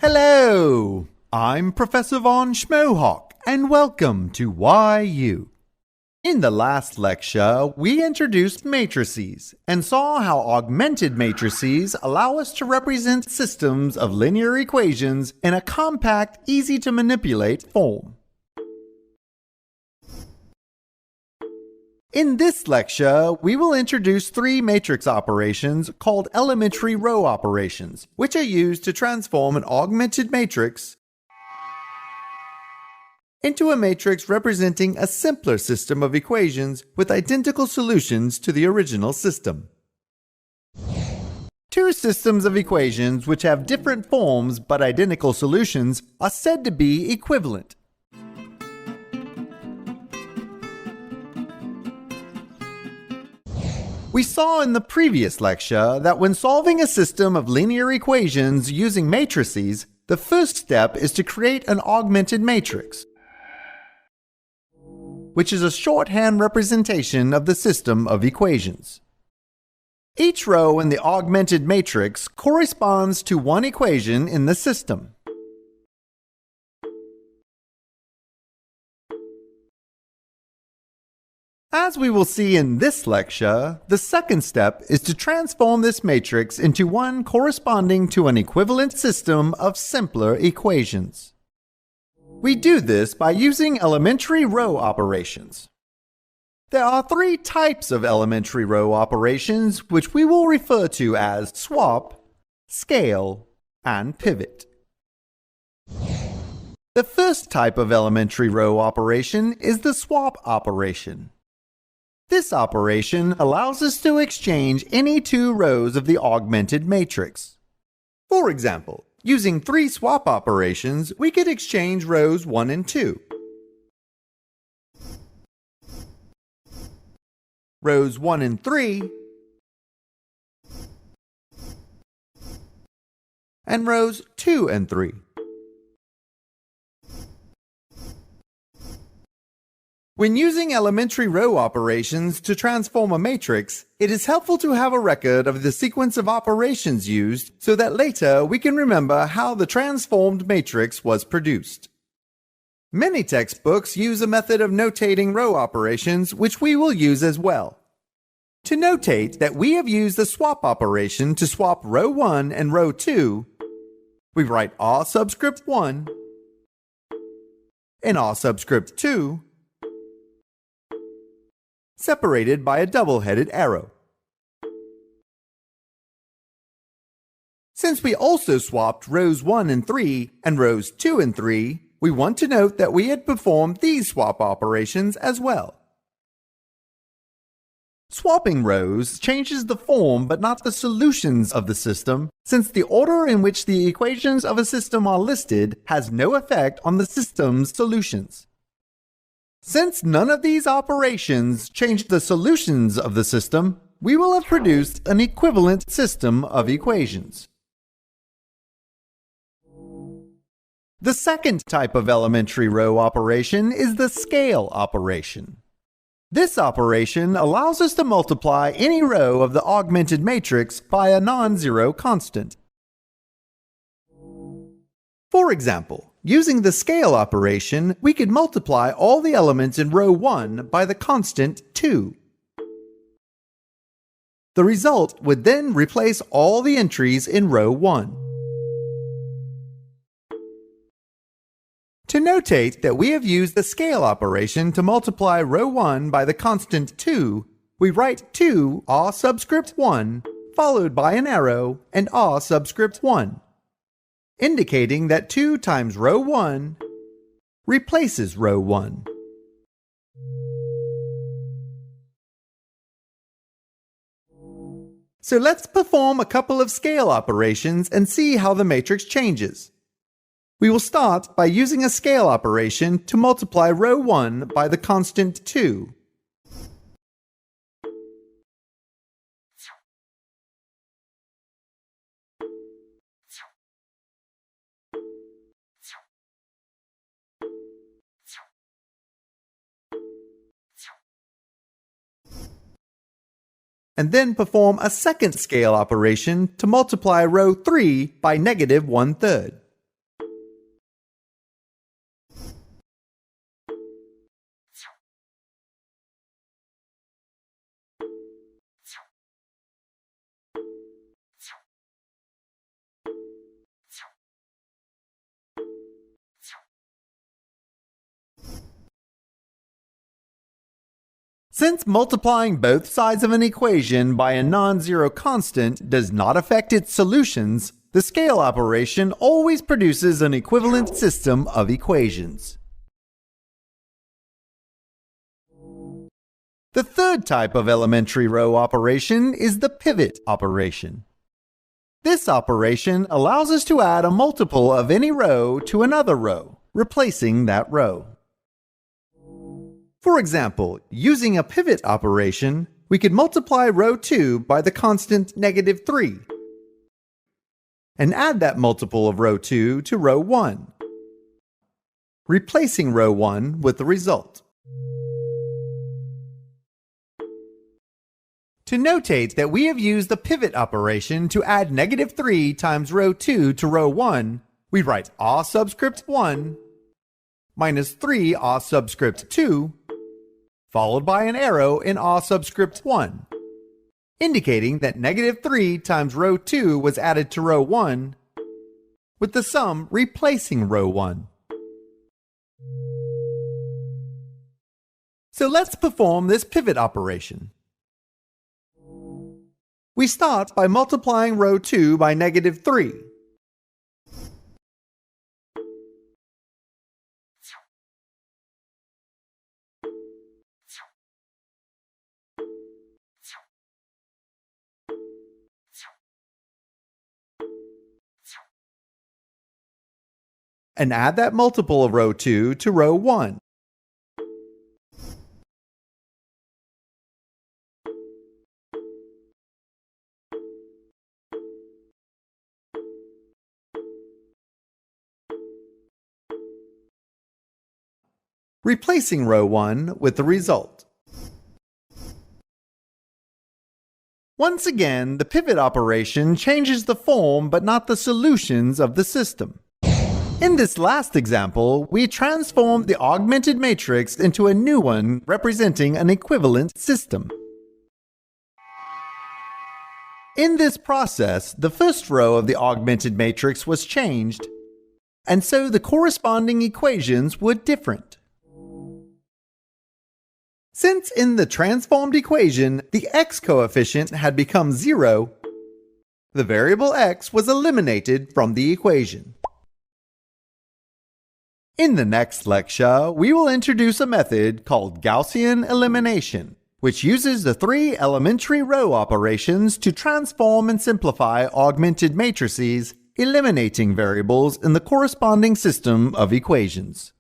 Hello! I'm Professor Von Schmohawk, and welcome to YU. In the last lecture, we introduced matrices and saw how augmented matrices allow us to represent systems of linear equations in a compact, easy-to-manipulate form. In this lecture, we will introduce three matrix operations called elementary row operations, which are used to transform an augmented matrix into a matrix representing a simpler system of equations with identical solutions to the original system. Two systems of equations which have different forms but identical solutions are said to be equivalent. We saw in the previous lecture that when solving a system of linear equations using matrices, the first step is to create an augmented matrix, which is a shorthand representation of the system of equations. Each row in the augmented matrix corresponds to one equation in the system. As we will see in this lecture, the second step is to transform this matrix into one corresponding to an equivalent system of simpler equations. We do this by using elementary row operations. There are three types of elementary row operations which we will refer to as swap, scale, and pivot. The first type of elementary row operation is the swap operation. This operation allows us to exchange any two rows of the augmented matrix. For example, using three swap operations, we could exchange rows 1 and 2, rows 1 and 3, and rows 2 and 3. When using elementary row operations to transform a matrix, it is helpful to have a record of the sequence of operations used so that later we can remember how the transformed matrix was produced. Many textbooks use a method of notating row operations, which we will use as well. To notate that we have used the swap operation to swap row 1 and row 2, we write R subscript 1 and R subscript 2 separated by a double-headed arrow. Since we also swapped rows 1 and 3 and rows 2 and 3, we want to note that we had performed these swap operations as well. Swapping rows changes the form but not the solutions of the system, since the order in which the equations of a system are listed has no effect on the system's solutions. Since none of these operations change the solutions of the system, we will have produced an equivalent system of equations. The second type of elementary row operation is the scale operation. This operation allows us to multiply any row of the augmented matrix by a non-zero constant. For example, using the scale operation, we could multiply all the elements in row 1 by the constant 2. The result would then replace all the entries in row 1. To notate that we have used the scale operation to multiply row 1 by the constant 2, we write 2 R subscript 1 followed by an arrow and R subscript 1. Indicating that 2 times row 1 replaces row 1. So let's perform a couple of scale operations and see how the matrix changes. We will start by using a scale operation to multiply row 1 by the constant 2. And then perform a second scale operation to multiply row 3 by negative 1/3. Since multiplying both sides of an equation by a non-zero constant does not affect its solutions, the scale operation always produces an equivalent system of equations. The third type of elementary row operation is the pivot operation. This operation allows us to add a multiple of any row to another row, replacing that row. For example, using a pivot operation, we could multiply row 2 by the constant -3, and add that multiple of row 2 to row 1, replacing row 1 with the result. To notate that we have used the pivot operation to add -3 times row 2 to row 1, we write a subscript 1 minus 3 a subscript 2, followed by an arrow in a subscript 1, indicating that -3 times row 2 was added to row 1, with the sum replacing row 1. So let's perform this pivot operation. We start by multiplying row 2 by -3. And add that multiple of row 2 to row 1. Replacing row 1 with the result. Once again, the pivot operation changes the form but not the solutions of the system. In this last example, we transformed the augmented matrix into a new one representing an equivalent system. In this process, the first row of the augmented matrix was changed, and so the corresponding equations were different. Since in the transformed equation, the x coefficient had become 0, the variable x was eliminated from the equation. In the next lecture, we will introduce a method called Gaussian Elimination, which uses the 3 elementary row operations to transform and simplify augmented matrices, eliminating variables in the corresponding system of equations.